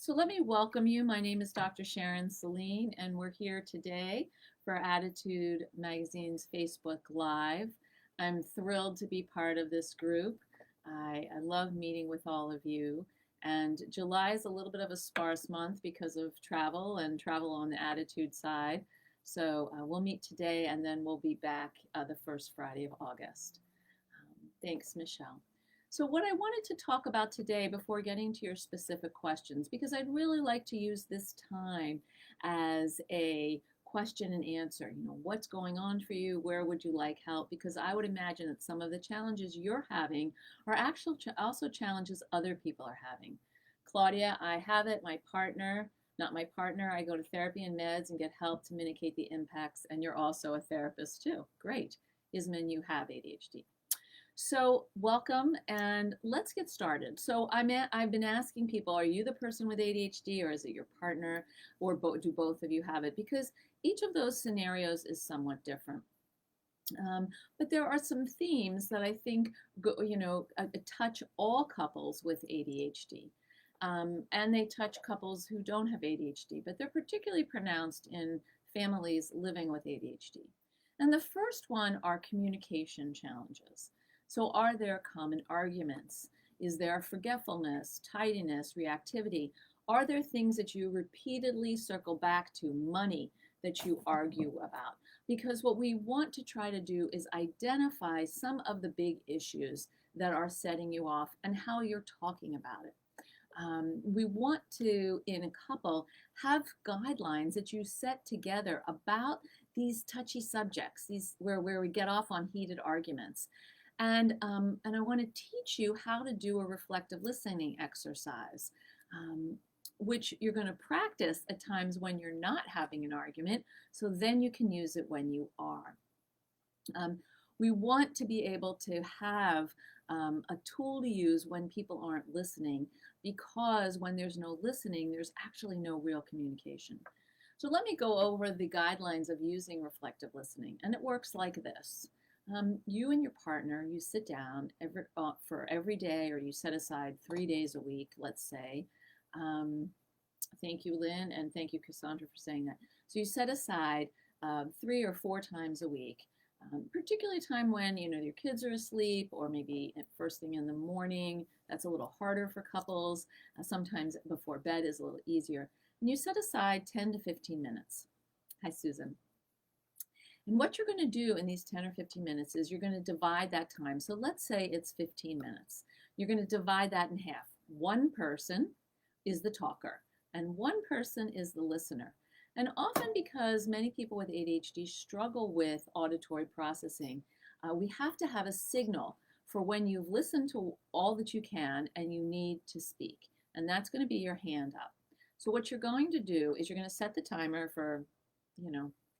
So let me welcome you. My name is Dr. Sharon Saline, and we're here today for Attitude Magazine's Facebook Live. I'm thrilled to be part of this group. I love meeting with all of you. And July is a little bit of a sparse month because of travel and travel on the Attitude side. So we'll meet today, and then we'll be back the first Friday of August. Thanks, Michelle. So what I wanted to talk about today before getting to your specific questions, because I'd really like to use this time as a question and answer. What's going on for you? Where would you like help? Because I would imagine that some of the challenges you're having are actually also challenges other people are having. Claudia, I have it. My partner, not my partner. I go to therapy and meds and get help to mitigate the impacts. And you're also a therapist too. Great. Isman, you have ADHD. So welcome, and let's get started. So I've been asking people, are you the person with ADHD, or is it your partner, or do both of you have it? Because each of those scenarios is somewhat different. But there are some themes that I think touch all couples with ADHD. And they touch couples who don't have ADHD, but they're particularly pronounced in families living with ADHD. And the first one are communication challenges. So are there common arguments? Is there forgetfulness, tidiness, reactivity? Are there things that you repeatedly circle back to, money, that you argue about? Because what we want to try to do is identify some of the big issues that are setting you off and how you're talking about it. We want to, in a couple, have guidelines that you set together about these touchy subjects, these where we get off on heated arguments. And I want to teach you how to do a reflective listening exercise, which you're going to practice at times when you're not having an argument, so then you can use it when you are. We want to be able to have a tool to use when people aren't listening, because when there's no listening, there's actually no real communication. So let me go over the guidelines of using reflective listening, and it works like this. You and your partner, you sit down for every day, or you set aside 3 days a week, let's say. Thank you, Lynn, and thank you, Cassandra, for saying that. So you set aside 3 or 4 times a week, particularly time when your kids are asleep, or maybe at first thing in the morning. That's a little harder for couples. Sometimes before bed is a little easier. And you set aside 10 to 15 minutes. Hi, Susan. And what you're going to do in these 10 or 15 minutes is you're going to divide that time. So let's say it's 15 minutes. You're going to divide that in half. One person is the talker, and one person is the listener. And often, because many people with ADHD struggle with auditory processing, we have to have a signal for when you've listened to all that you can and you need to speak. And that's going to be your hand up. So what you're going to do is you're going to set the timer for,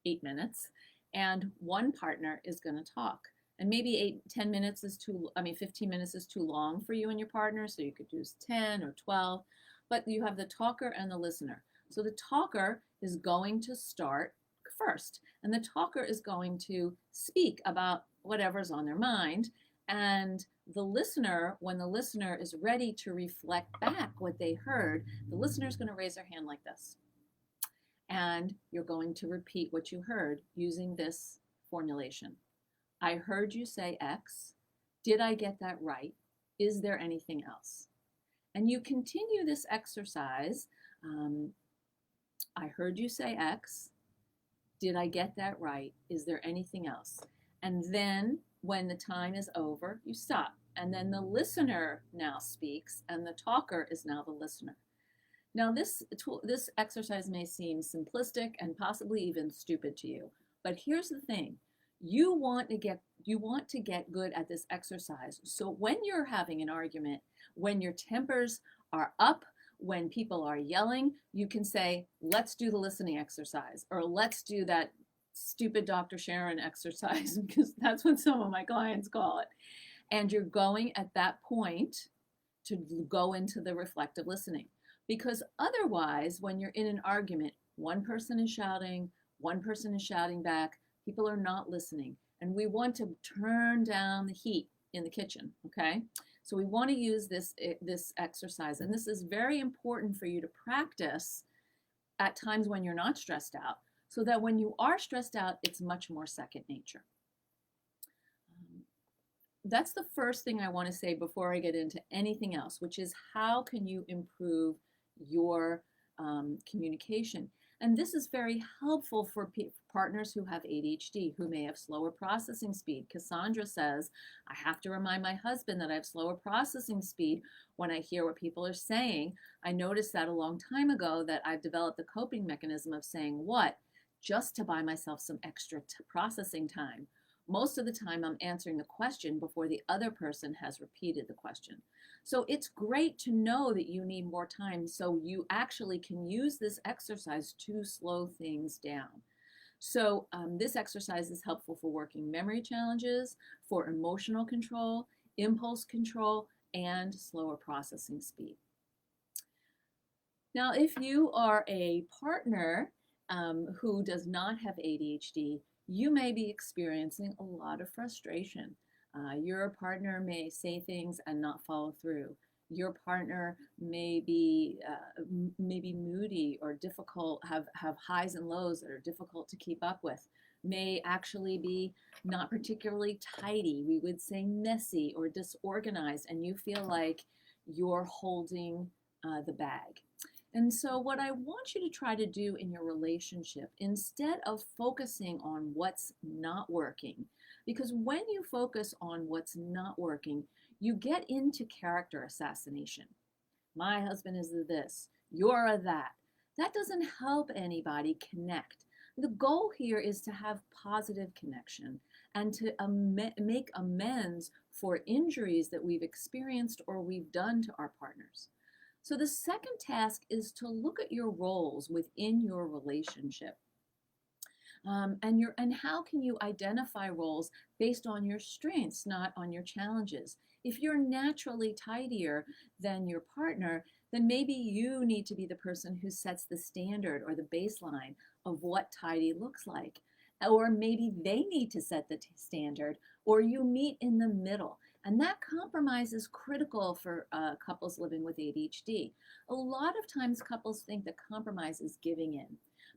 8 minutes. And one partner is going to talk. And maybe 15 minutes is too long for you and your partner, so you could use 10 or 12. But you have the talker and the listener. So the talker is going to start first, and the talker is going to speak about whatever's on their mind. And the listener, when the listener is ready to reflect back what they heard, the listener is going to raise their hand like this. And you're going to repeat what you heard using this formulation. I heard you say X. Did I get that right? Is there anything else? And you continue this exercise. I heard you say X. Did I get that right? Is there anything else? And then when the time is over, you stop. And then the listener now speaks, and the talker is now the listener. Now, this exercise may seem simplistic and possibly even stupid to you, but here's the thing. You want to get good at this exercise. So when you're having an argument, when your tempers are up, when people are yelling, you can say, let's do the listening exercise, or let's do that stupid Dr. Sharon exercise, because that's what some of my clients call it. And you're going at that point to go into the reflective listening. Because otherwise, when you're in an argument, one person is shouting back, people are not listening. And we want to turn down the heat in the kitchen, okay? So we want to use this exercise, and this is very important for you to practice at times when you're not stressed out, so that when you are stressed out, it's much more second nature. That's the first thing I want to say before I get into anything else, which is how can you improve your communication? And this is very helpful for partners who have ADHD, who may have slower processing speed. Cassandra says, I have to remind my husband that I have slower processing speed when I hear what people are saying. I noticed that a long time ago that I've developed the coping mechanism of saying what, just to buy myself some extra processing time. Most of the time I'm answering the question before the other person has repeated the question. So it's great to know that you need more time so you actually can use this exercise to slow things down. So this exercise is helpful for working memory challenges, for emotional control, impulse control, and slower processing speed. Now, if you are a partner who does not have ADHD, you may be experiencing a lot of frustration. Your partner may say things and not follow through. Your partner may be moody or difficult, have highs and lows that are difficult to keep up with, may actually be not particularly tidy. We would say messy or disorganized, and you feel like you're holding the bag. And so what I want you to try to do in your relationship, instead of focusing on what's not working, because when you focus on what's not working, you get into character assassination. My husband is this, you're a that. That doesn't help anybody connect. The goal here is to have positive connection and to make amends for injuries that we've experienced or we've done to our partners. So the second task is to look at your roles within your relationship. And how can you identify roles based on your strengths, not on your challenges? If you're naturally tidier than your partner, then maybe you need to be the person who sets the standard or the baseline of what tidy looks like. Or maybe they need to set the standard, or you meet in the middle. And that compromise is critical for couples living with ADHD. A lot of times couples think that compromise is giving in.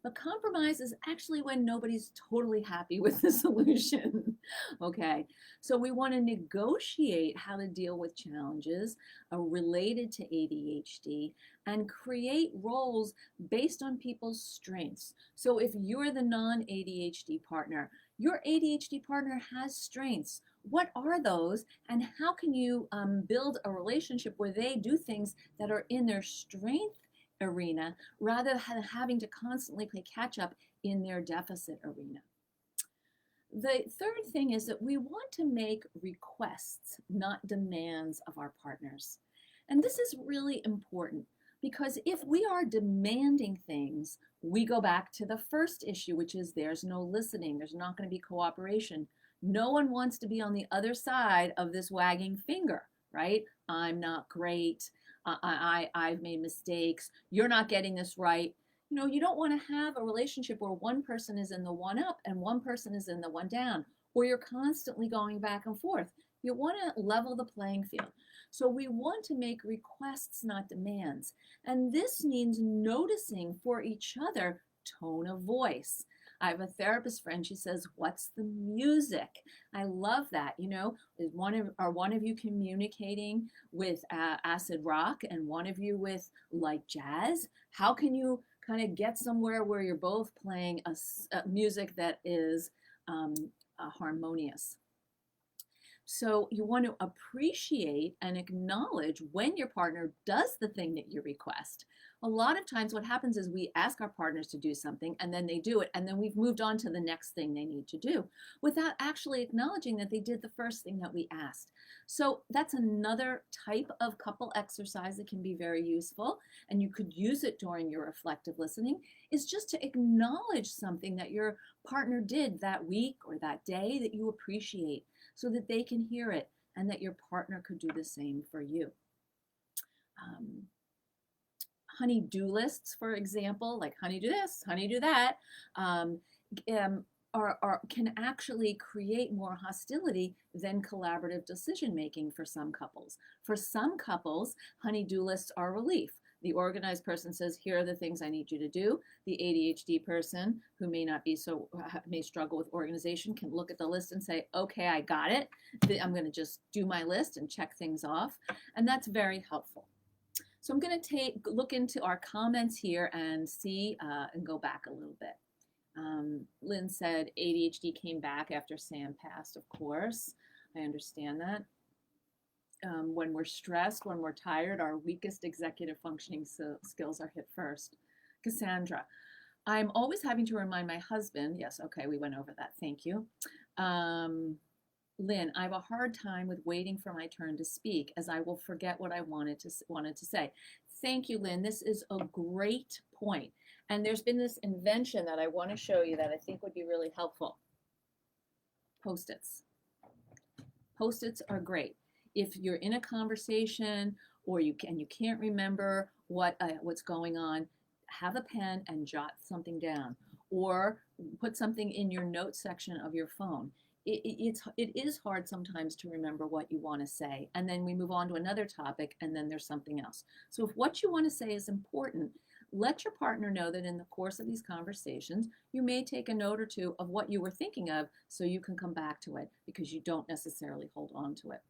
But compromise is actually when nobody's totally happy with the solution. Okay, so we want to negotiate how to deal with challenges related to ADHD and create roles based on people's strengths. So if you're the non-ADHD partner, your ADHD partner has strengths. What are those, and how can you build a relationship where they do things that are in their strength arena rather than having to constantly play catch up in their deficit arena? The third thing is that we want to make requests, not demands of our partners. And this is really important because if we are demanding things, we go back to the first issue, which is there's no listening, there's not going to be cooperation. No one wants to be on the other side of this wagging finger, right? I'm not great. I've made mistakes. You're not getting this right. You know, you don't want to have a relationship where one person is in the one up and one person is in the one down, or you're constantly going back and forth. You want to level the playing field. So we want to make requests, not demands. And this means noticing for each other tone of voice. I have a therapist friend, she says, what's the music? I love that. You know, are one of you communicating with acid rock and one of you with like jazz? How can you kind of get somewhere where you're both playing a music that is harmonious? So you want to appreciate and acknowledge when your partner does the thing that you request. A lot of times what happens is we ask our partners to do something and then they do it, and then we've moved on to the next thing they need to do without actually acknowledging that they did the first thing that we asked. So that's another type of couple exercise that can be very useful, and you could use it during your reflective listening, is just to acknowledge something that your partner did that week or that day that you appreciate, so that they can hear it and that your partner could do the same for you. Honey-do lists, for example, like honey do this, honey do that, can actually create more hostility than collaborative decision making for some couples. For some couples, honey-do lists are relief. The organized person says, here are the things I need you to do. The ADHD person, who may not be may struggle with organization, can look at the list and say, okay, I got it. I'm going to just do my list and check things off. And that's very helpful. So I'm going to look into our comments here and see and go back a little bit. Lynn said ADHD came back after Sam passed. Of course, I understand that. When we're stressed, when we're tired, our weakest executive functioning skills are hit first. Cassandra, I'm always having to remind my husband. Yes, okay, we went over that. Thank you. Lynn, I have a hard time with waiting for my turn to speak, as I will forget what I wanted to say. Thank you, Lynn. This is a great point. And there's been this invention that I want to show you that I think would be really helpful. Post-its. Post-its are great. If you're in a conversation or you can't remember what's going on, have a pen and jot something down, or put something in your notes section of your phone. It is hard sometimes to remember what you want to say, and then we move on to another topic, and then there's something else. So if what you want to say is important, let your partner know that in the course of these conversations, you may take a note or two of what you were thinking of so you can come back to it, because you don't necessarily hold on to it.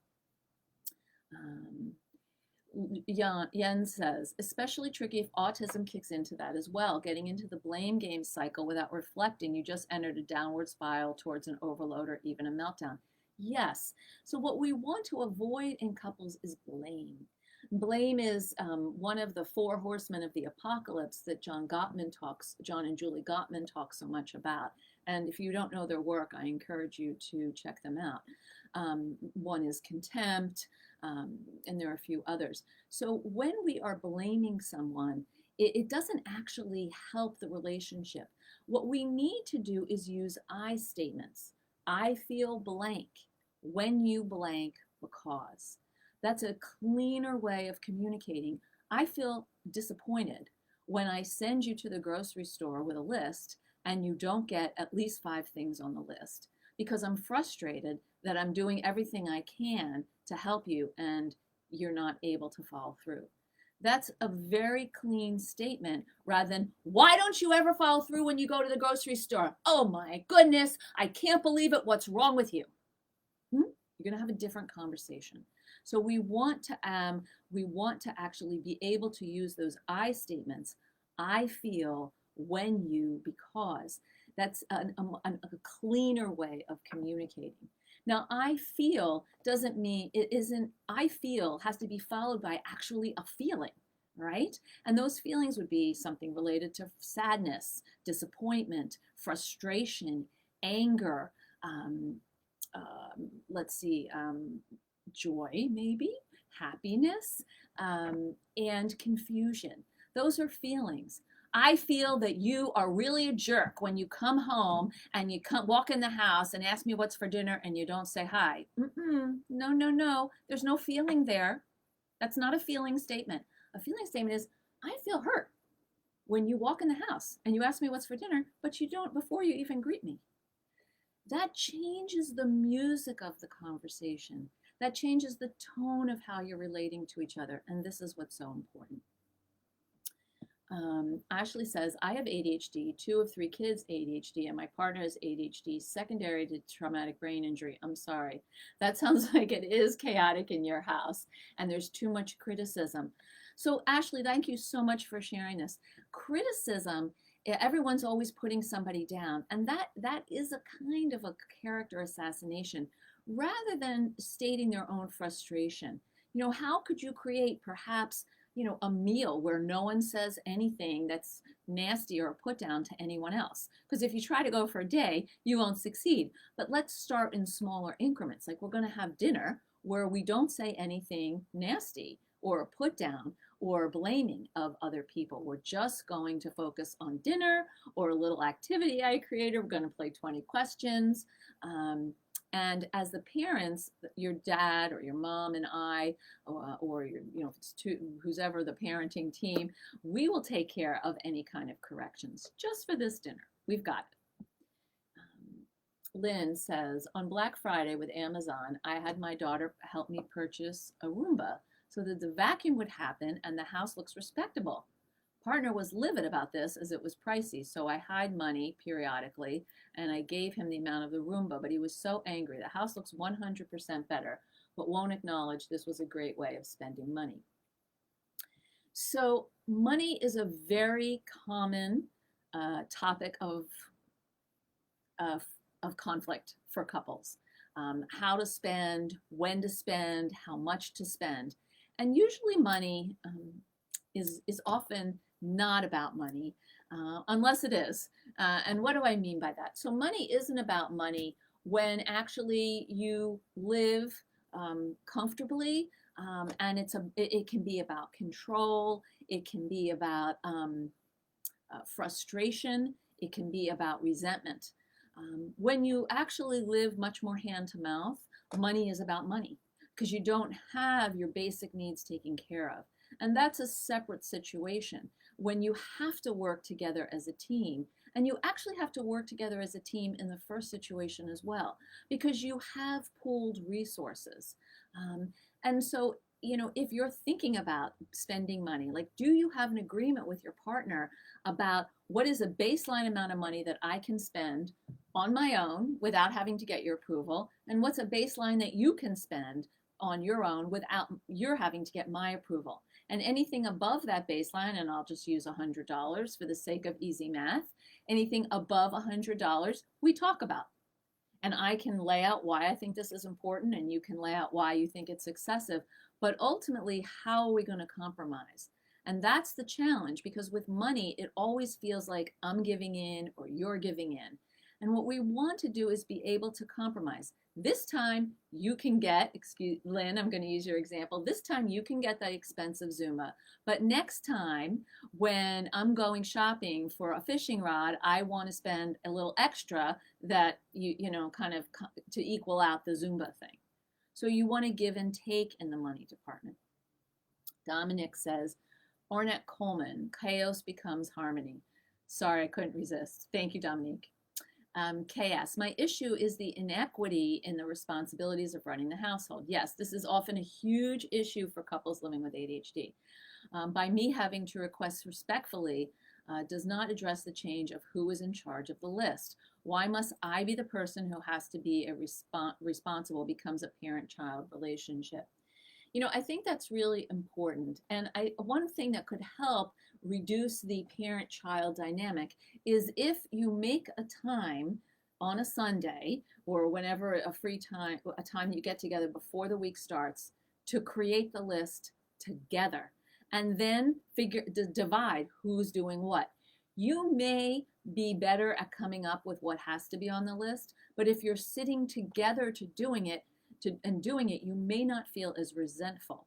Yen says, especially tricky if autism kicks into that as well. Getting into the blame game cycle without reflecting, you just entered a downward spiral towards an overload or even a meltdown. Yes. So what we want to avoid in couples is blame. Blame is one of the 4 horsemen of the apocalypse that John and Julie Gottman talk so much about. And if you don't know their work, I encourage you to check them out. One is contempt, and there are a few others. So when we are blaming someone, it doesn't actually help the relationship. What we need to do is use I statements. I feel blank when you blank because. That's a cleaner way of communicating. I feel disappointed when I send you to the grocery store with a list and you don't get at least 5 things on the list, because I'm frustrated that I'm doing everything I can to help you and you're not able to follow through. That's a very clean statement, rather than, why don't you ever follow through when you go to the grocery store? Oh my goodness, I can't believe it. What's wrong with you? You're going to have a different conversation. So we want to actually be able to use those I statements. I feel, when you, because. That's a cleaner way of communicating. Now, I feel doesn't mean it isn't, I feel has to be followed by actually a feeling, right? And those feelings would be something related to sadness, disappointment, frustration, anger, joy, maybe, happiness, and confusion. Those are feelings. I feel that you are really a jerk when you come home and you walk in the house and ask me what's for dinner and you don't say hi. No. There's no feeling there. That's not a feeling statement. A feeling statement is, I feel hurt when you walk in the house and you ask me what's for dinner, but you don't before you even greet me. That changes the music of the conversation. That changes the tone of how you're relating to each other. And this is what's so important. Ashley says, I have ADHD, 2 of 3 kids ADHD, and my partner has ADHD secondary to traumatic brain injury. I'm sorry. That sounds like it is chaotic in your house and there's too much criticism. So Ashley, thank you so much for sharing this. Criticism, everyone's always putting somebody down, and that is a kind of a character assassination rather than stating their own frustration. You know, how could you create perhaps a meal where no one says anything that's nasty or a put down to anyone else? Because if you try to go for a day, you won't succeed. But let's start in smaller increments. Like, we're going to have dinner where we don't say anything nasty or a put down or blaming of other people. We're just going to focus on dinner or a little activity I created. We're going to play 20 questions. And as the parents, your dad or your mom and I, or your, if it's who's ever the parenting team, we will take care of any kind of corrections just for this dinner. We've got it. Lynn says, on Black Friday with Amazon, I had my daughter help me purchase a Roomba so that the vacuum would happen and the house looks respectable. Partner was livid about this as it was pricey, so I hide money periodically and I gave him the amount of the Roomba, but he was so angry. The house looks 100% better, but won't acknowledge this was a great way of spending money. So money is a very common topic of conflict for couples. How to spend, when to spend, how much to spend. And usually money is often not about money, unless it is. And what do I mean by that? So money isn't about money when actually you live comfortably, and it can be about control, it can be about frustration, it can be about resentment. When you actually live much more hand to mouth, money is about money because you don't have your basic needs taken care of. And that's a separate situation when you have to work together as a team. And you actually have to work together as a team in the first situation as well, because you have pooled resources. And so, if you're thinking about spending money, like, do you have an agreement with your partner about what is a baseline amount of money that I can spend on my own without having to get your approval? And what's a baseline that you can spend on your own without your having to get my approval? And anything above that baseline, and I'll just use $100 for the sake of easy math, anything above $100 we talk about. And I can lay out why I think this is important, and you can lay out why you think it's excessive. But ultimately, how are we going to compromise? And that's the challenge, because with money, it always feels like I'm giving in or you're giving in. And what we want to do is be able to compromise. This time you can get, Lynn, I'm going to use your example. This time you can get that expensive Zuma. But next time when I'm going shopping for a fishing rod, I want to spend a little extra that, kind of to equal out the Zumba thing. So you want to give and take in the money department. Dominic says, Ornette Coleman, chaos becomes harmony. Sorry, I couldn't resist. Thank you, Dominique. KS, my issue is the inequity in the responsibilities of running the household. Yes, this is often a huge issue for couples living with ADHD. By me having to request respectfully does not address the change of who is in charge of the list. Why must I be the person who has to be responsible becomes a parent-child relationship? I think that's really important. And one thing that could help reduce the parent-child dynamic is if you make a time on a Sunday or whenever a time you get together before the week starts to create the list together and then divide who's doing what. You may be better at coming up with what has to be on the list, but if you're sitting together to doing it, you may not feel as resentful.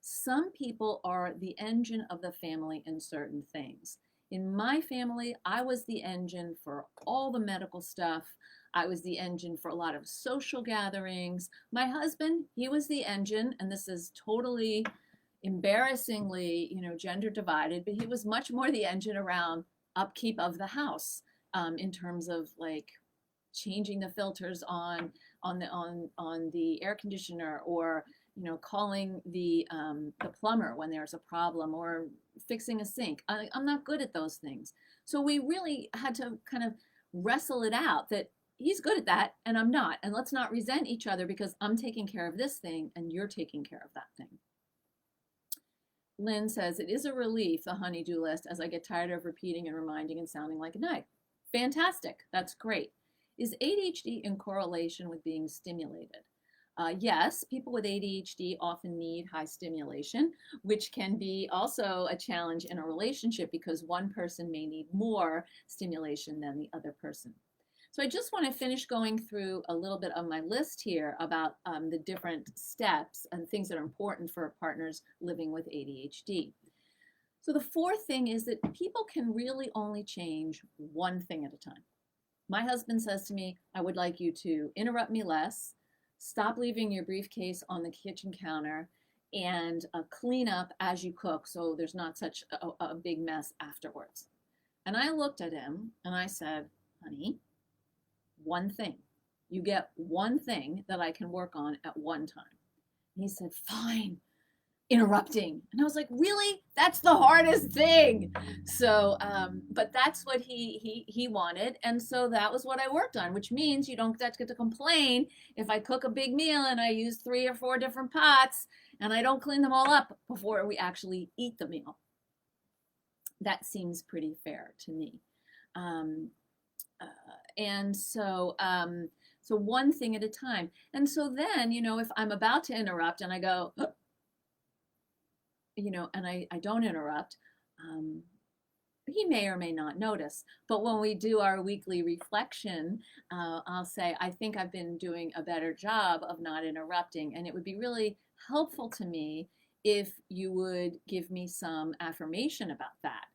Some people are the engine of the family in certain things. In my family, I was the engine for all the medical stuff. I was the engine for a lot of social gatherings. My husband, he was the engine, and this is totally embarrassingly, gender divided, but he was much more the engine around upkeep of the house, in terms of like changing the filters on the air conditioner, or calling the plumber when there's a problem, or fixing a sink. I'm not good at those things. So we really had to kind of wrestle it out that he's good at that and I'm not. And let's not resent each other because I'm taking care of this thing and you're taking care of that thing. Lynn says, it is a relief, the honey-do list, as I get tired of repeating and reminding and sounding like a nag. Fantastic. That's great. Is ADHD in correlation with being stimulated? Yes, people with ADHD often need high stimulation, which can be also a challenge in a relationship because one person may need more stimulation than the other person. So I just want to finish going through a little bit of my list here about the different steps and things that are important for partners living with ADHD. So the fourth thing is that people can really only change one thing at a time. My husband says to me, I would like you to interrupt me less, stop leaving your briefcase on the kitchen counter, and clean up as you cook so there's not such a big mess afterwards. And I looked at him and I said, honey, one thing. You get one thing that I can work on at one time. And he said, fine, interrupting. And I was like, really? That's the hardest thing. So, but that's what he wanted. And so that was what I worked on, which means you don't get to complain if I cook a big meal and I use 3 or 4 different pots and I don't clean them all up before we actually eat the meal. That seems pretty fair to me. And so, so one thing at a time. And so then, if I'm about to interrupt and I go, and I don't interrupt, he may or may not notice. But when we do our weekly reflection, I'll say, I think I've been doing a better job of not interrupting. And it would be really helpful to me if you would give me some affirmation about that.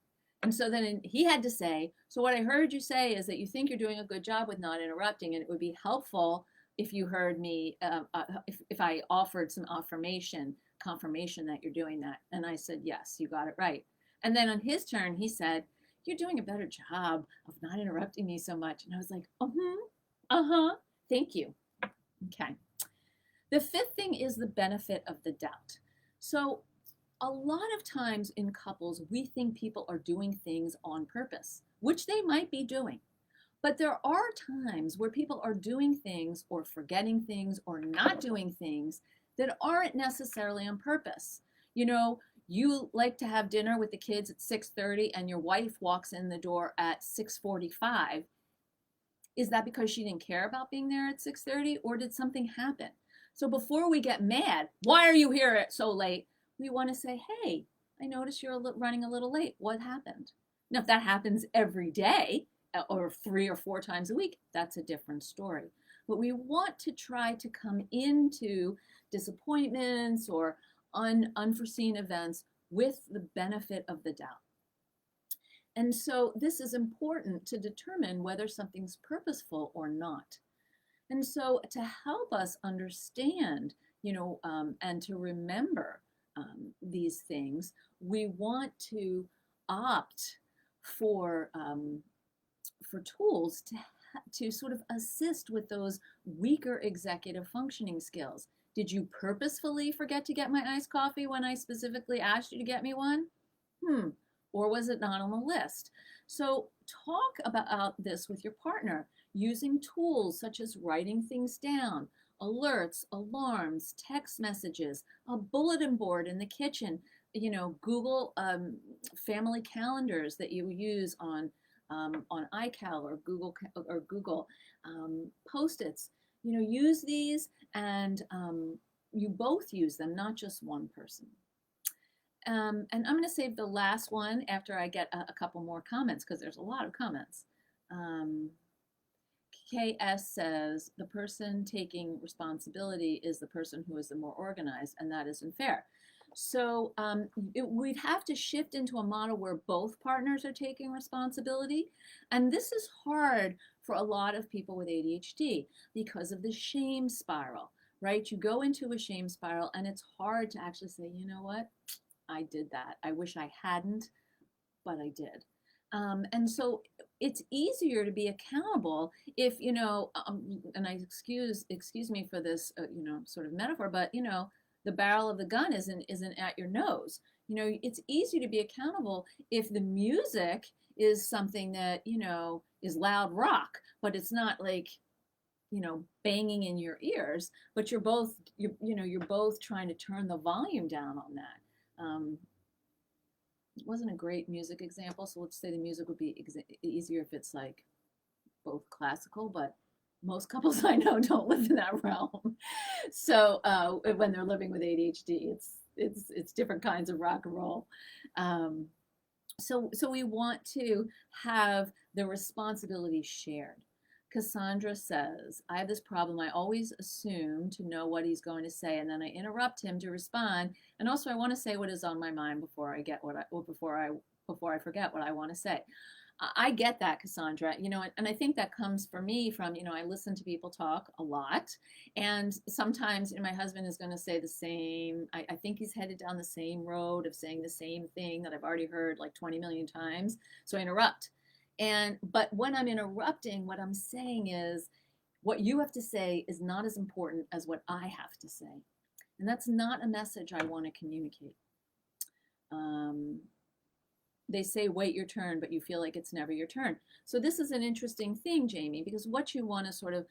And so then he had to say, so what I heard you say is that you think you're doing a good job with not interrupting, and it would be helpful if you heard me, if I offered some confirmation that you're doing that. And I said, yes, you got it right. And then on his turn, he said, you're doing a better job of not interrupting me so much. And I was like, thank you. Okay. The fifth thing is the benefit of the doubt. So a lot of times in couples, we think people are doing things on purpose, which they might be doing. But there are times where people are doing things or forgetting things or not doing things that aren't necessarily on purpose. You like to have dinner with the kids at 6:30 and your wife walks in the door at 6:45. Is that because she didn't care about being there at 6:30, or did something happen? So before we get mad, why are you here so late? We want to say, hey, I noticed you're running a little late. What happened? Now, if that happens every day or 3 or 4 times a week, that's a different story. But we want to try to come into disappointments or unforeseen events with the benefit of the doubt. And so this is important to determine whether something's purposeful or not. And so to help us understand, and to remember these things, we want to opt for tools to sort of assist with those weaker executive functioning skills. Did you purposefully forget to get my iced coffee when I specifically asked you to get me one? Or was it not on the list? So talk about this with your partner using tools such as writing things down, alerts, alarms, text messages, a bulletin board in the kitchen, Google family calendars that you use on iCal or Google Post-its. Use these, and you both use them, not just one person. And I'm going to save the last one after I get a couple more comments, because there's a lot of comments. KS says, the person taking responsibility is the person who is the more organized, and that isn't fair. So we'd have to shift into a model where both partners are taking responsibility. And this is hard for a lot of people with ADHD because of the shame spiral, right? You go into a shame spiral and it's hard to actually say, you know what? I did that. I wish I hadn't, but I did. And so it's easier to be accountable if, and I excuse me for this, sort of metaphor, but, the barrel of the gun isn't at your nose. It's easy to be accountable if the music is something that, is loud rock, but it's not like, banging in your ears, but you're both trying to turn the volume down on that. It wasn't a great music example, so let's say the music would be easier if it's like both classical, but most couples I know don't live in that realm. So when they're living with ADHD, it's different kinds of rock and roll. So we want to have the responsibility shared. Cassandra says, I have this problem. I always assume to know what he's going to say, and then I interrupt him to respond. And also, I want to say what is on my mind before I forget what I want to say. I get that, Cassandra, and I think that comes for me from, I listen to people talk a lot, and sometimes, my husband is going to say the same, I think he's headed down the same road of saying the same thing that I've already heard like 20 million times, so I interrupt. But when I'm interrupting, what I'm saying is, what you have to say is not as important as what I have to say. And that's not a message I want to communicate. They say, wait your turn, but you feel like it's never your turn. So this is an interesting thing, Jamie, because what you want to sort of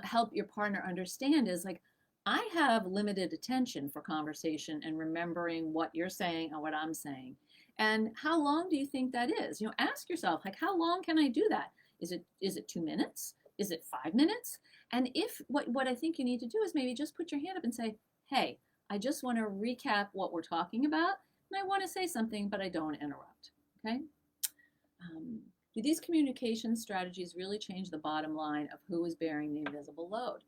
help your partner understand is like, I have limited attention for conversation and remembering what you're saying and what I'm saying. And how long do you think that is? Ask yourself, like, how long can I do that? Is it 2 minutes? Is it 5 minutes? And if what I think you need to do is maybe just put your hand up and say, hey, I just want to recap what we're talking about, and I want to say something, but I don't want to interrupt. Okay? Do these communication strategies really change the bottom line of who is bearing the invisible load?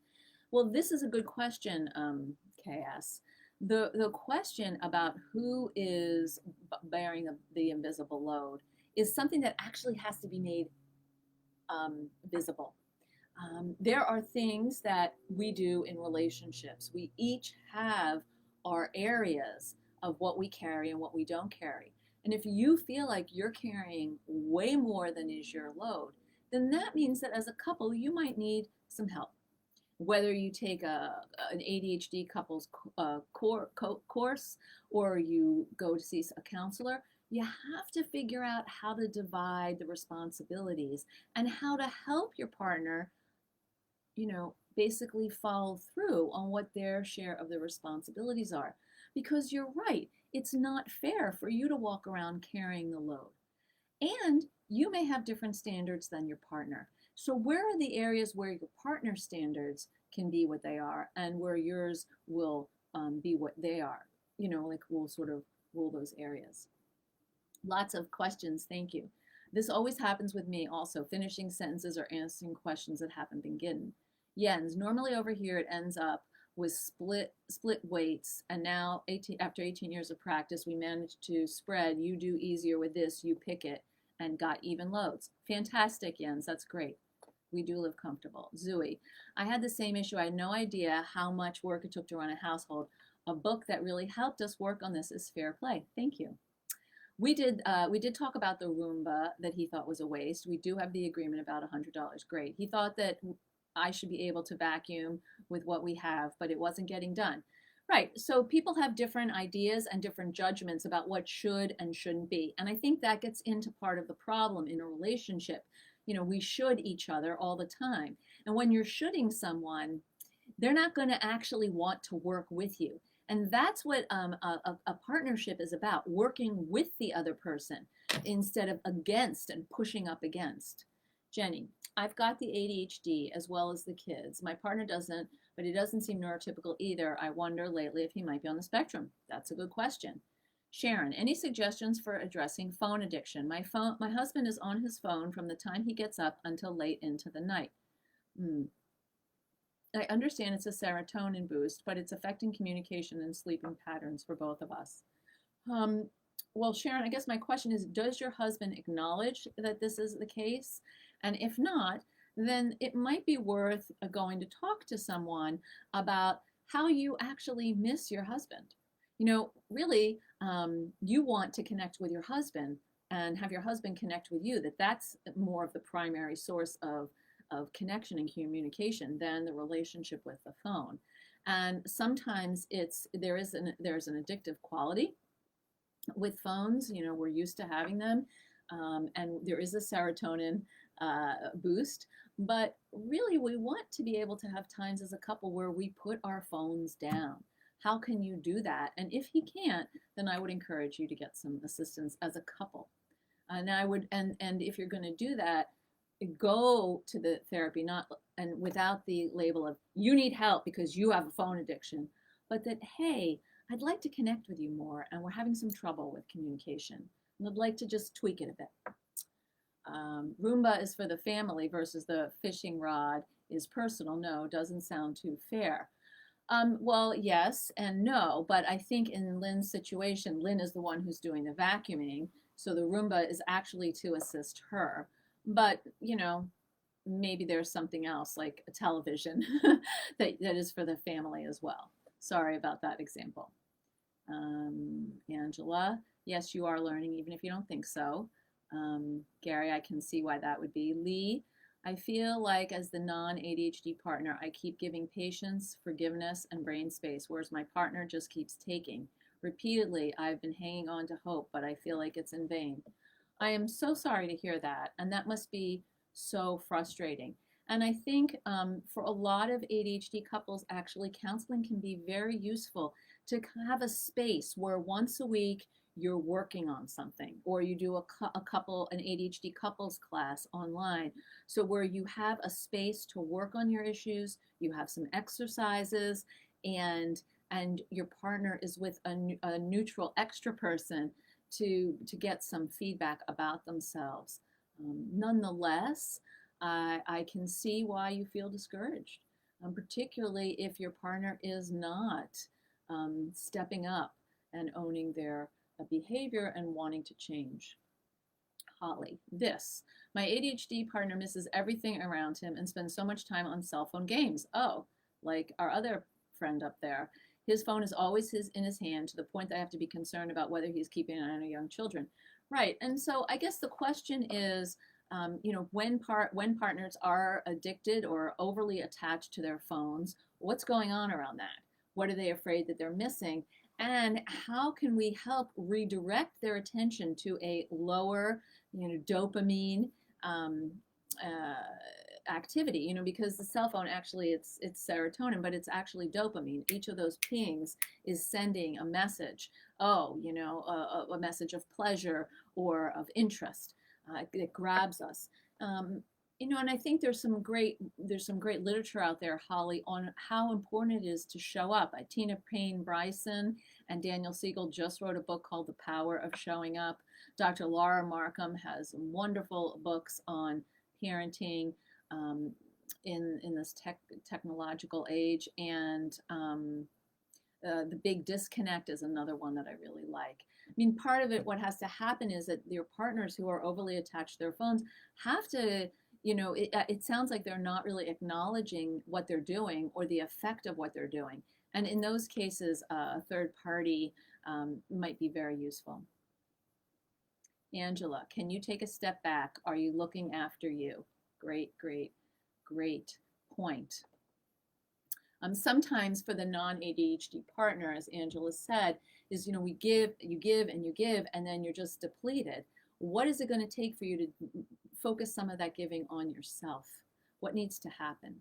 Well, this is a good question, KS. The question about who is bearing the invisible load is something that actually has to be made visible. There are things that we do in relationships. We each have our areas of what we carry and what we don't carry. And if you feel like you're carrying way more than is your load, then that means that as a couple, you might need some help. Whether you take an ADHD couples course or you go to see a counselor, you have to figure out how to divide the responsibilities and how to help your partner, basically follow through on what their share of the responsibilities are. Because you're right, it's not fair for you to walk around carrying the load. And you may have different standards than your partner. So where are the areas where your partner's standards can be what they are and where yours will be what they are? We'll sort of rule those areas. Lots of questions, thank you. This always happens with me also, finishing sentences or answering questions that haven't been given. Jens, normally over here it ends up with split weights, and now after 18 years of practice, we managed to spread, you do easier with this, you pick it, and got even loads. Fantastic, Jens, that's great. We do live comfortable. Zooey, I had the same issue. I had no idea how much work it took to run a household. A book that really helped us work on this is Fair Play. Thank you. We did talk about the Roomba that he thought was a waste. We do have the agreement about $100. Great. He thought that I should be able to vacuum with what we have, but it wasn't getting done. Right. So people have different ideas and different judgments about what should and shouldn't be. And I think that gets into part of the problem in a relationship. We should each other all the time. And when you're shoulding someone, they're not going to actually want to work with you. And that's what a partnership is about, working with the other person instead of against and pushing up against. Jenny, I've got the ADHD as well as the kids. My partner doesn't, but he doesn't seem neurotypical either. I wonder lately if he might be on the spectrum. That's a good question. Sharon, any suggestions for addressing phone addiction? My husband is on his phone from the time he gets up until late into the night. I understand it's a serotonin boost, but it's affecting communication and sleeping patterns for both of us. Well, Sharon, I guess my question is, does your husband acknowledge that this is the case? And if not, then it might be worth going to talk to someone about how you actually miss your husband. Really, you want to connect with your husband and have your husband connect with you, that's more of the primary source of connection and communication than the relationship with the phone. And sometimes there's an addictive quality with phones. We're used to having them, and there is a serotonin boost. But really, we want to be able to have times as a couple where we put our phones down. How can you do that? And if he can't, then I would encourage you to get some assistance as a couple. And if you're going to do that, go to the therapy, and without the label of you need help because you have a phone addiction, but that, hey, I'd like to connect with you more and we're having some trouble with communication and I'd like to just tweak it a bit. Roomba is for the family versus the fishing rod is personal. No, doesn't sound too fair. Well, yes and no, but I think in Lynn's situation, Lynn is the one who's doing the vacuuming, so the Roomba is actually to assist her. But, maybe there's something else like a television that is for the family as well. Sorry about that example. Angela, yes, you are learning even if you don't think so. Gary, I can see why that would be. Lee, I feel like as the non-ADHD partner, I keep giving patience, forgiveness, and brain space, whereas my partner just keeps taking. Repeatedly, I've been hanging on to hope, but I feel like it's in vain. I am so sorry to hear that, and that must be so frustrating. And I think for a lot of ADHD couples, actually, counseling can be very useful to have a space where once a week you're working on something, or you do an ADHD couples class online. So where you have a space to work on your issues, you have some exercises, and your partner is with a neutral extra person to get some feedback about themselves. Nonetheless, I can see why you feel discouraged, particularly if your partner is not stepping up and owning their behavior and wanting to change. Holly, my ADHD partner misses everything around him and spends so much time on cell phone games. Oh, like our other friend up there. His phone is always in his hand, to the point that I have to be concerned about whether he's keeping an eye on young children. Right, and so I guess the question is, when partners are addicted or overly attached to their phones, what's going on around that? What are they afraid that they're missing? And how can we help redirect their attention to a lower, dopamine activity? Because the cell phone, actually, it's serotonin, but it's actually dopamine. Each of those pings is sending a message. Oh, a message of pleasure or of interest. It grabs us. And I think there's some great literature out there, Holly, on how important it is to show up. Tina Payne Bryson and Daniel Siegel just wrote a book called The Power of Showing Up. Dr. Laura Markham has wonderful books on parenting in this technological age, and The Big Disconnect is another one that I really like. I mean, part of it, what has to happen is that your partners who are overly attached to their phones have to, it sounds like they're not really acknowledging what they're doing or the effect of what they're doing. And in those cases, a third party might be very useful. Angela, can you take a step back? Are you looking after you? Great, great, great point. Sometimes for the non-ADHD partner, as Angela said, is, you give, and you give, and then you're just depleted. What is it going to take for you to focus some of that giving on yourself? What needs to happen?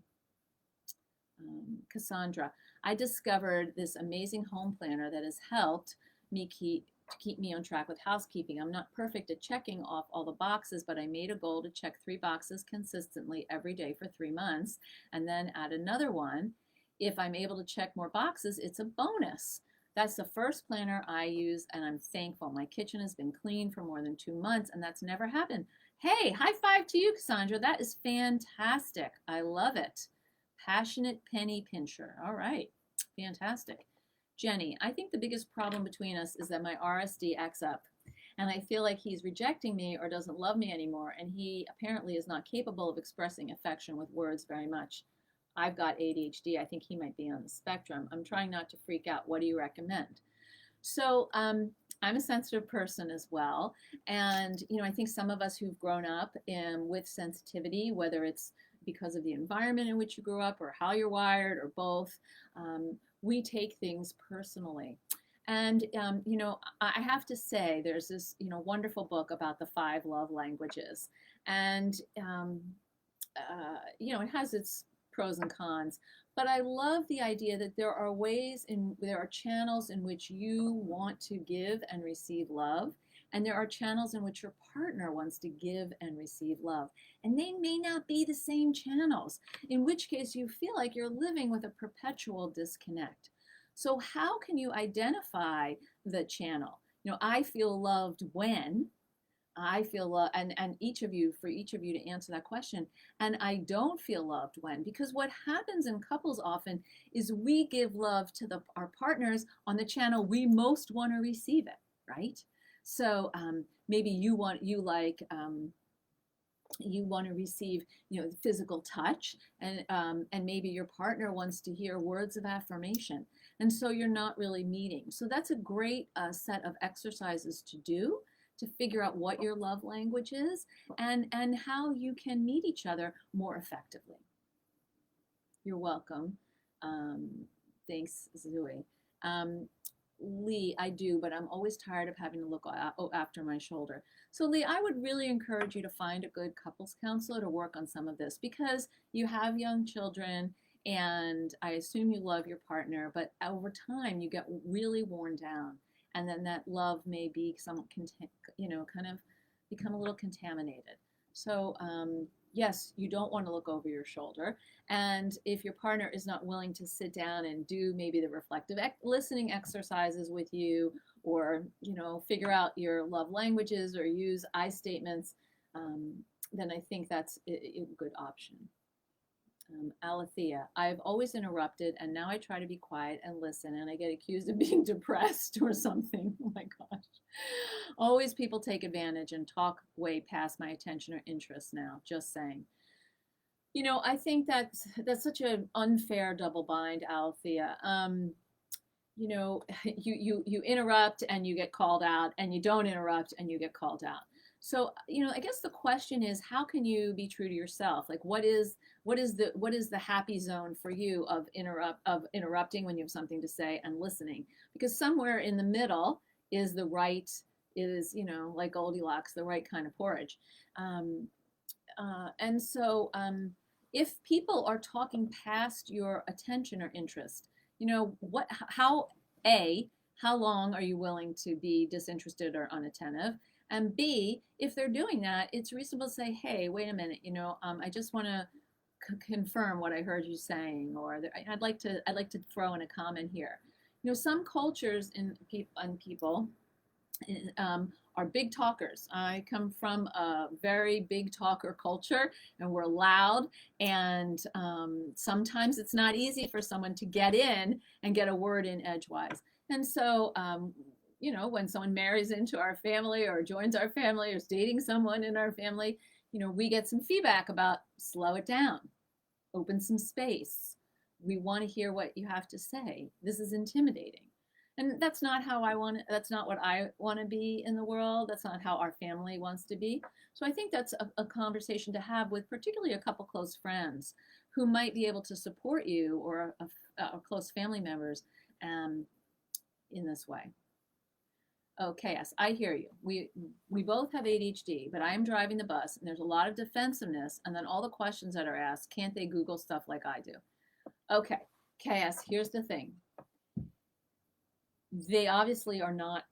Cassandra, I discovered this amazing home planner that has helped me keep me on track with housekeeping. I'm not perfect at checking off all the boxes, but I made a goal to check 3 boxes consistently every day for 3 months, and then add another one. If I'm able to check more boxes, it's a bonus. That's the first planner I use, and I'm thankful. My kitchen has been clean for more than 2 months, and that's never happened. Hey, high five to you, Cassandra. That is fantastic. I love it. Passionate penny pincher. All right, fantastic. Jenny, I think the biggest problem between us is that my RSD acts up, and I feel like he's rejecting me or doesn't love me anymore, and he apparently is not capable of expressing affection with words very much. I've got ADHD. I think he might be on the spectrum. I'm trying not to freak out. What do you recommend? So I'm a sensitive person as well. And, I think some of us who've grown up with sensitivity, whether it's because of the environment in which you grew up or how you're wired or both, we take things personally. And, I have to say there's this, wonderful book about the 5 love languages. And, it has its pros and cons, but I love the idea that there are channels in which you want to give and receive love, and there are channels in which your partner wants to give and receive love, and they may not be the same channels, in which case you feel like you're living with a perpetual disconnect. So how can you identify the channel? I feel loved when I feel love, and for each of you to answer that question. And I don't feel loved when, because what happens in couples often is we give love to our partners on the channel we most want to receive it, right? So maybe you want to receive, physical touch, and maybe your partner wants to hear words of affirmation, and so you're not really meeting. So that's a great set of exercises to do to figure out what your love language is and how you can meet each other more effectively. You're welcome. Thanks, Zoe. Lee, I do, but I'm always tired of having to look after my shoulder. So Lee, I would really encourage you to find a good couples counselor to work on some of this, because you have young children and I assume you love your partner, but over time you get really worn down, and then that love may be kind of become a little contaminated. So yes, you don't want to look over your shoulder. And if your partner is not willing to sit down and do maybe the reflective listening exercises with you, or, figure out your love languages or use I statements, then I think that's a good option. Alethea, I've always interrupted, and now I try to be quiet and listen, and I get accused of being depressed or something. Oh my gosh. Always people take advantage and talk way past my attention or interest now, just saying. I think that's such an unfair double bind, Alethea. You interrupt and you get called out, and you don't interrupt and you get called out. So, I guess the question is, how can you be true to yourself? Like, what is the happy zone for you of interrupting when you have something to say and listening? Because somewhere in the middle is like Goldilocks, the right kind of porridge. And so if people are talking past your attention or interest, how long are you willing to be disinterested or unattentive? And B, if they're doing that, it's reasonable to say, hey, wait a minute, I just want to confirm what I heard you saying, or I'd like to throw in a comment here. Some cultures and people are big talkers. I come from a very big talker culture, and we're loud, and sometimes it's not easy for someone to get in and get a word in edgewise. And so when someone marries into our family or joins our family or is dating someone in our family, we get some feedback about slow it down, open some space. We want to hear what you have to say. This is intimidating. And that's not that's not what I want to be in the world. That's not how our family wants to be. So I think that's a conversation to have with particularly a couple close friends who might be able to support you, or a close family members in this way. Okay, yes, I hear you. We both have ADHD, but I am driving the bus, and there's a lot of defensiveness, and then all the questions that are asked, can't they Google stuff like I do? Okay, KS, here's the thing. They obviously are not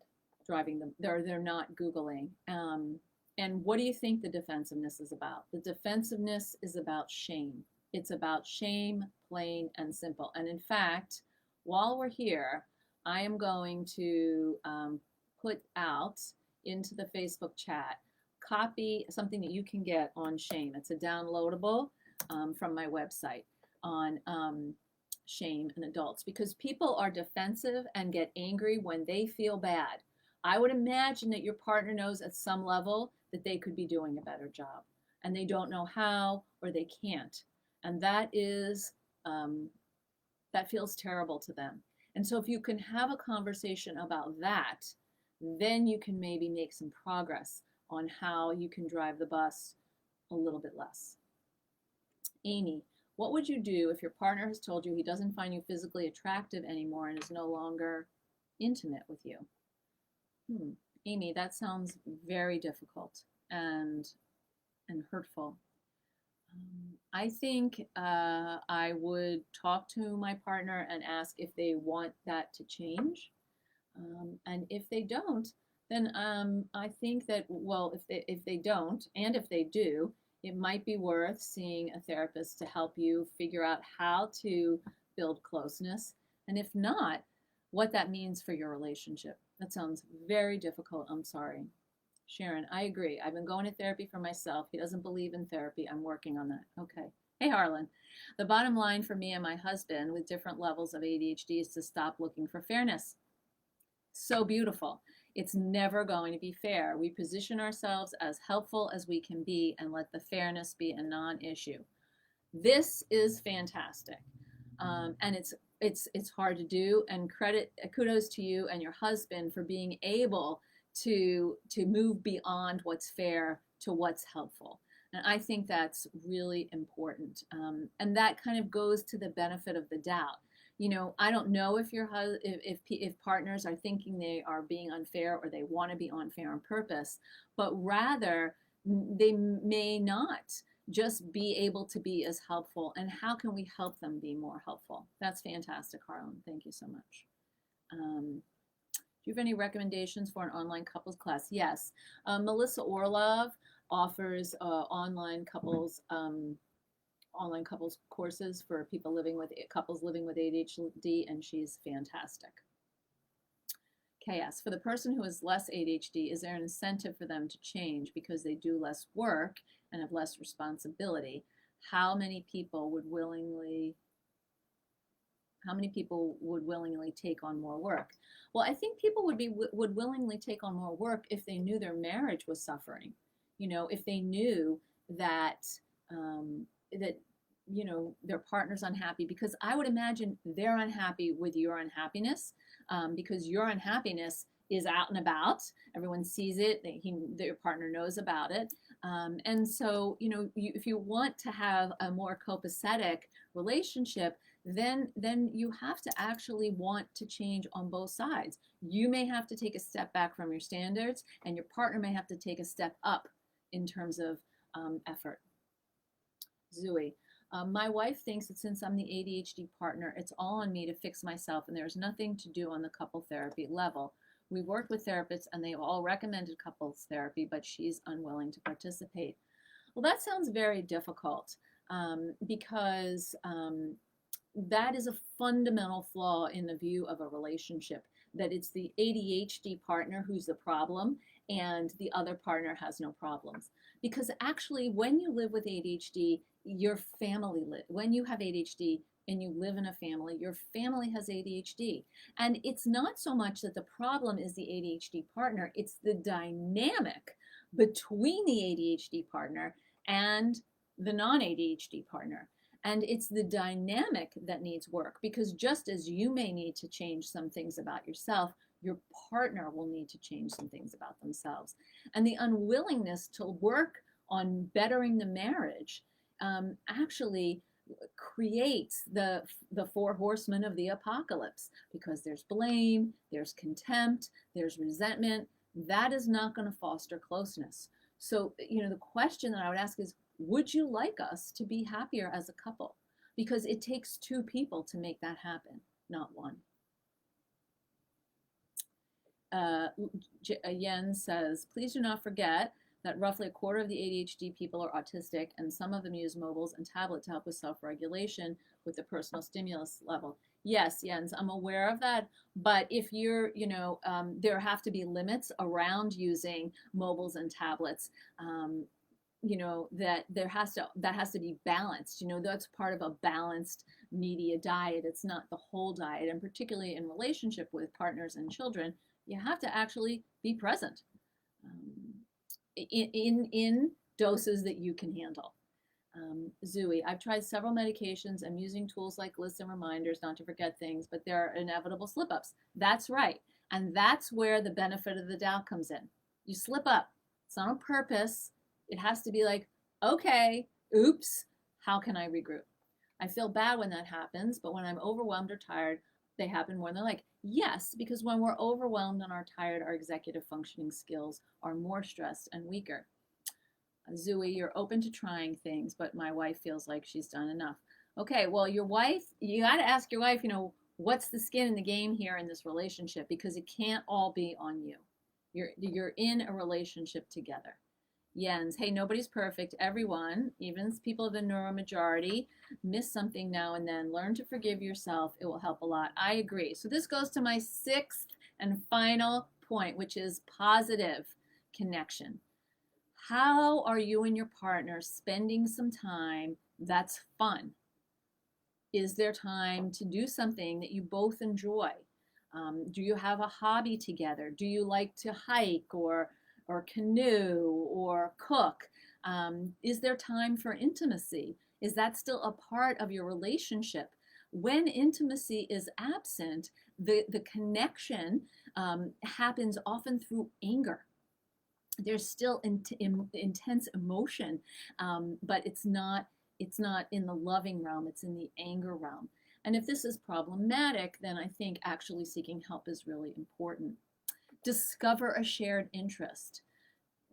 they're not Googling. And what do you think the defensiveness is about? The defensiveness is about shame. It's about shame, plain and simple. And in fact, while we're here, I am going to put out into the Facebook chat, copy something that you can get on shame. It's a downloadable from my website on shame in adults, because people are defensive and get angry when they feel bad. I would imagine that your partner knows at some level that they could be doing a better job, and they don't know how, or they can't. And that feels terrible to them. And so if you can have a conversation about that, then you can maybe make some progress on how you can drive the bus a little bit less. Amy, what would you do if your partner has told you he doesn't find you physically attractive anymore and is no longer intimate with you? Amy, that sounds very difficult and hurtful. I think I would talk to my partner and ask if they want that to change. And if they don't, then I think that, well, if they don't, and if they do, it might be worth seeing a therapist to help you figure out how to build closeness. And if not, what that means for your relationship. That sounds very difficult. I'm sorry. Sharon, I agree. I've been going to therapy for myself. He doesn't believe in therapy. I'm working on that. Okay. Hey, Harlan. The bottom line for me and my husband with different levels of ADHD is to stop looking for fairness. So beautiful. It's never going to be fair. We position ourselves as helpful as we can be and let the fairness be a non-issue. This is fantastic. And it's hard to do, and kudos to you and your husband for being able to move beyond what's fair to what's helpful. And I think that's really important. And that kind of goes to the benefit of the doubt. You know, I don't know if if partners are thinking they are being unfair or they want to be unfair on purpose, but rather they may not just be able to be as helpful. And how can we help them be more helpful? That's fantastic, Harlan. Thank you so much. Do you have any recommendations for an online couples class? Yes. Melissa Orlov offers online couples courses for couples living with ADHD, and she's fantastic. KS, for the person who has less ADHD, is there an incentive for them to change because they do less work and have less responsibility? How many people would willingly take on more work? Well, I think people would willingly take on more work if they knew their marriage was suffering. You know, if they knew that their partner's unhappy, because I would imagine they're unhappy with your unhappiness, because your unhappiness is out and about. Everyone sees it. Their partner knows about it. And so, if you want to have a more copacetic relationship, then you have to actually want to change on both sides. You may have to take a step back from your standards, and your partner may have to take a step up in terms of effort. Zooey, my wife thinks that since I'm the ADHD partner, it's all on me to fix myself, and there's nothing to do on the couple therapy level. We've worked with therapists, and they all recommended couples therapy, but she's unwilling to participate. Well, that sounds very difficult, because that is a fundamental flaw in the view of a relationship, that it's the ADHD partner who's the problem and the other partner has no problems. Because actually, when you live with ADHD, when you have ADHD and you live in a family, your family has ADHD. And it's not so much that the problem is the ADHD partner, it's the dynamic between the ADHD partner and the non-ADHD partner. And it's the dynamic that needs work, because just as you may need to change some things about yourself, your partner will need to change some things about themselves. And the unwillingness to work on bettering the marriage actually creates the four horsemen of the apocalypse, because there's blame, there's contempt, there's resentment. That is not going to foster closeness. So, the question that I would ask is, would you like us to be happier as a couple? Because it takes two people to make that happen, not one. Yen says, please do not forget that roughly a quarter of the ADHD people are autistic, and some of them use mobiles and tablets to help with self-regulation with the personal stimulus level. Yes, Jens, I'm aware of that. But if you're, there have to be limits around using mobiles and tablets. That has to be balanced. That's part of a balanced media diet. It's not the whole diet. And particularly in relationship with partners and children, you have to actually be present in doses that you can handle. Zooey, I've tried several medications. I'm using tools like lists and reminders not to forget things, but there are inevitable slip-ups. That's right. And that's where the benefit of the doubt comes in. You slip up. It's not on purpose. It has to be like, okay, oops, how can I regroup? I feel bad when that happens, but when I'm overwhelmed or tired, they happen more than like, yes, because when we're overwhelmed and are tired, our executive functioning skills are more stressed and weaker. Zooey, you're open to trying things, but my wife feels like she's done enough. Okay, well, your wife, you got to ask your wife, what's the skin in the game here in this relationship? Because it can't all be on you. You're in a relationship together. Jens, hey, nobody's perfect. Everyone, even people of the neuromajority, miss something now and then. Learn to forgive yourself. It will help a lot. I agree. So this goes to my sixth and final point, which is positive connection. How are you and your partner spending some time that's fun? Is there time to do something that you both enjoy? Do you have a hobby together? Do you like to hike or canoe or cook? Is there time for intimacy? Is that still a part of your relationship? When intimacy is absent, the connection happens often through anger. There's still intense emotion, but it's not in the loving realm, it's in the anger realm. And if this is problematic, then I think actually seeking help is really important. Discover a shared interest.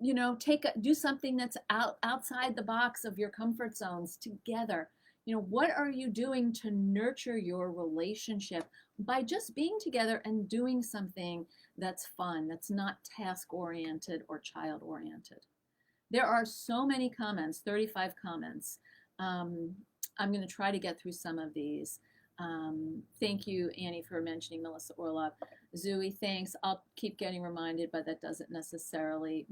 Do something that's outside the box of your comfort zones together. What are you doing to nurture your relationship by just being together and doing something that's fun, that's not task oriented or child oriented? There are so many comments, 35 comments. I'm going to try to get through some of these. Thank you, Annie, for mentioning Melissa Orlov. Zooey, thanks. I'll keep getting reminded, but that doesn't necessarily.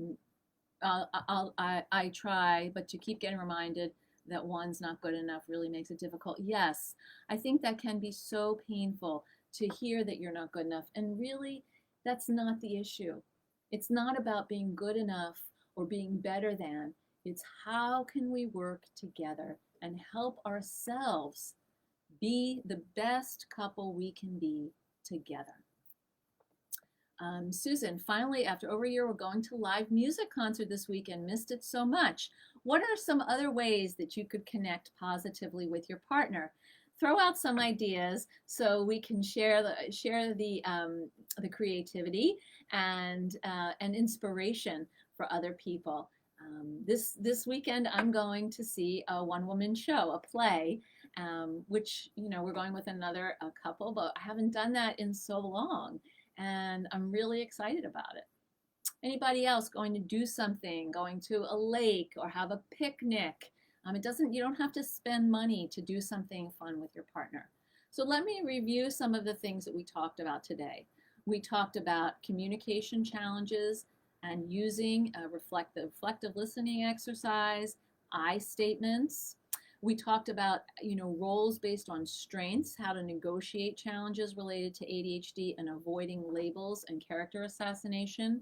I try, but to keep getting reminded that one's not good enough really makes it difficult. Yes, I think that can be so painful to hear that you're not good enough. And really, that's not the issue. It's not about being good enough or being better than. It's how can we work together and help ourselves be the best couple we can be together. Susan, finally, after over a year, we're going to live music concert this weekend. Missed it so much. What are some other ways that you could connect positively with your partner? Throw out some ideas so we can share the creativity and inspiration for other people. This weekend, I'm going to see a one-woman show, a play, which we're going with another couple, but I haven't done that in so long. And I'm really excited about it. Anybody else going to do something, going to a lake or have a picnic? You don't have to spend money to do something fun with your partner. So let me review some of the things that we talked about today. We talked about communication challenges and using a reflective listening exercise, I statements. We talked about, roles based on strengths, how to negotiate challenges related to ADHD and avoiding labels and character assassination.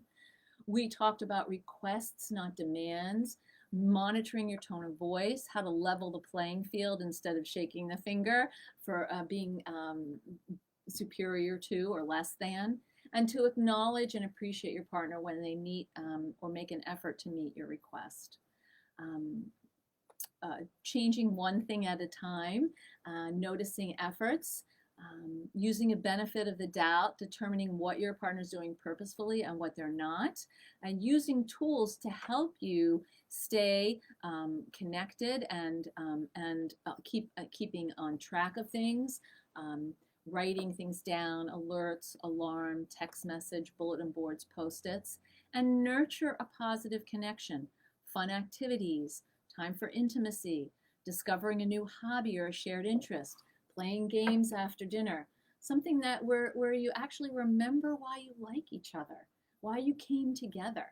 We talked about requests, not demands, monitoring your tone of voice, how to level the playing field instead of shaking the finger for being superior to or less than, and to acknowledge and appreciate your partner when they meet or make an effort to meet your request. Changing one thing at a time, noticing efforts, using a benefit of the doubt, determining what your partner's doing purposefully and what they're not, and using tools to help you stay connected and keeping on track of things, writing things down, alerts, alarm, text message, bulletin boards, post-its, and nurture a positive connection, fun activities, time for intimacy, discovering a new hobby or a shared interest, playing games after dinner, something that where you actually remember why you like each other, why you came together.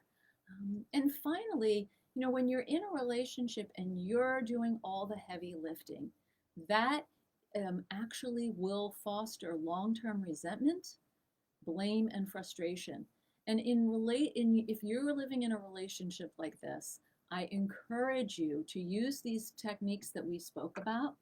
And finally, when you're in a relationship and you're doing all the heavy lifting, that actually will foster long-term resentment, blame, and frustration. And if you're living in a relationship like this, I encourage you to use these techniques that we spoke about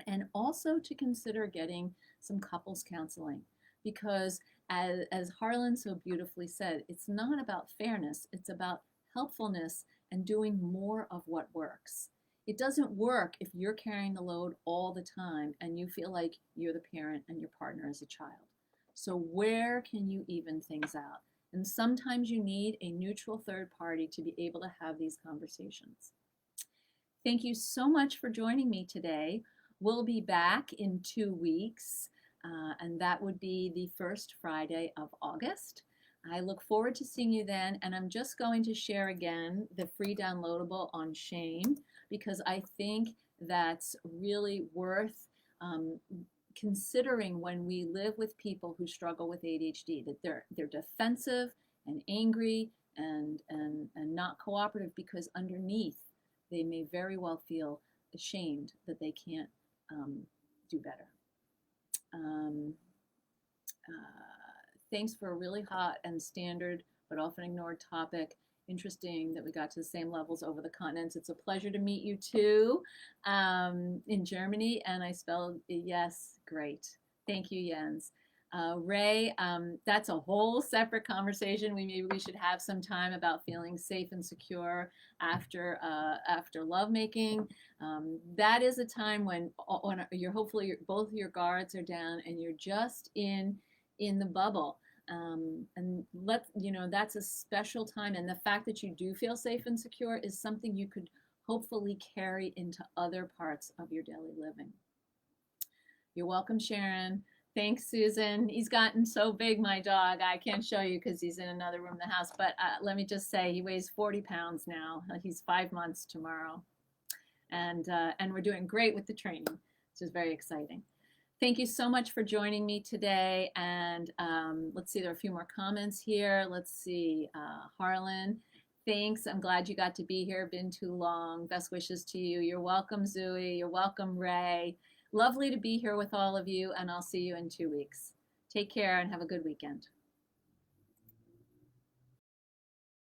and also to consider getting some couples counseling, because as Harlan so beautifully said, it's not about fairness, it's about helpfulness and doing more of what works. It doesn't work if you're carrying the load all the time and you feel like you're the parent and your partner is a child. So where can you even things out? And sometimes you need a neutral third party to be able to have these conversations. Thank you so much for joining me today. We'll be back in 2 weeks, and that would be the first Friday of August. I look forward to seeing you then, and I'm just going to share again the free downloadable on shame, because I think that's really worth considering when we live with people who struggle with ADHD, that they're defensive and angry and not cooperative because underneath they may very well feel ashamed that they can't do better. Thanks for a really hot and standard but often ignored topic. interesting that we got to the same levels over the continents. It's a pleasure to meet you too, in Germany, and I spelled yes, great. Thank you, Jens. Ray, that's a whole separate conversation. Maybe we should have some time about feeling safe and secure after lovemaking. That is a time when you're hopefully both your guards are down and you're just in the bubble. And that's a special time. And the fact that you do feel safe and secure is something you could hopefully carry into other parts of your daily living. You're welcome, Sharon. Thanks, Susan. He's gotten so big, my dog. I can't show you because he's in another room in the house. But let me just say, he weighs 40 pounds now. He's 5 months tomorrow. And we're doing great with the training, which is very exciting. Thank you so much for joining me today. And let's see, there are a few more comments here. Let's see, Harlan. Thanks. I'm glad you got to be here. Been too long. Best wishes to you. You're welcome, Zooey. You're welcome, Ray. Lovely to be here with all of you, and I'll see you in 2 weeks. Take care and have a good weekend.